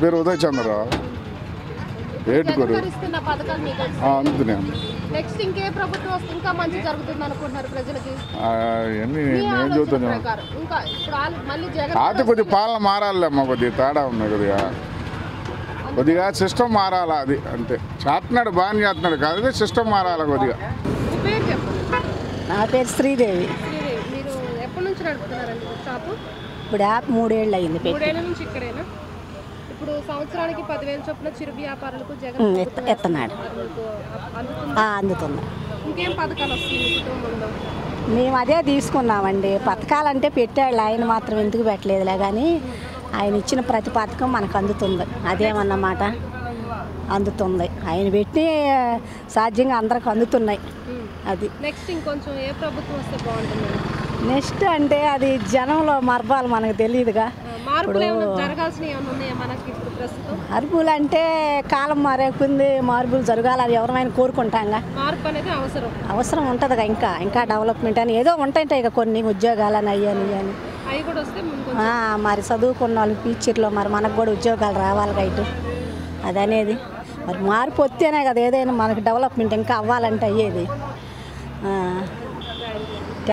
పేరు ఉదయ్ చంద్రరావు. ఏటుకూరు. అందుతున్నాను. నెక్స్ట్ ఇంకే ప్రభుత్వం వస్తే ఇంకా మంచి జరుగుతుంది అనుకుంటున్నారు ప్రజలకి? నేను చూస్తున్నాను. ఇంకా ఇప్పుడు మళ్ళీ జగన్ అది కొద్దిగా పాలన మారాలమ్మా, కొద్దిగా తేడా ఉంది కొద్దిగా సిస్టమ్ మారాలా, అది అంతే. చేస్తున్నాడు, బాగానే చేస్తున్నాడు కాదు, సిస్టమ్ మారాలా కొద్దిగా. పేరు చెప్పండి. నా పేరు శ్రీదేవి. మీరు ఎప్పటి నుంచి నడుపుతున్నారండి షాపు? ఇప్పుడు 3 ఏళ్ళు అయింది. 3 ఏళ్ళ నుంచి ఇక్కడేనా? ఇప్పుడు సంవత్సరానికి 10,000 చొప్పున చిరు వ్యాపారులకు జగన్ ఎత్తనాడు. అందుతుంది. ఇంకేం పథకాలు వస్తాయి మీ కుటుంబంలో? మేము అదే తీసుకున్నామండి. పథకాలంటే పెట్టాడు, ఆయన మాత్రం ఎందుకు పెట్టలేదులే కానీ ఆయన ఇచ్చిన ప్రతి పథకం మనకు అందుతుంది. అదేమన్నమాట అందుతుంది. ఆయన పెట్టి సాధ్యంగా అందరికి అందుతున్నాయి. అది నెక్స్ట్ ఇంకొంచెం ఏ ప్రభుత్వం వస్తే బాగుంటుంది? నెక్స్ట్ అంటే అది జనంలో మార్పాలు మనకు తెలియదుగా. మార్పులు అంటే కాలం మారేకుంది, మార్పులు జరగాలని ఎవరైనా కోరుకుంటాంగా. మార్పు అనేది అవసరం ఉంటుందిగా. ఇంకా డెవలప్మెంట్ అని ఏదో ఉంటాయి ఇక కొన్ని ఉద్యోగాలని అయ్యని అని. మరి చదువుకున్న వాళ్ళకి టీచర్లో మరి మనకు కూడా ఉద్యోగాలు రావాలి ఇటు. అదనేది మరి మార్పు వస్తేనే కదా ఏదైనా మనకి డెవలప్మెంట్ ఇంకా అవ్వాలంటే అయ్యేది.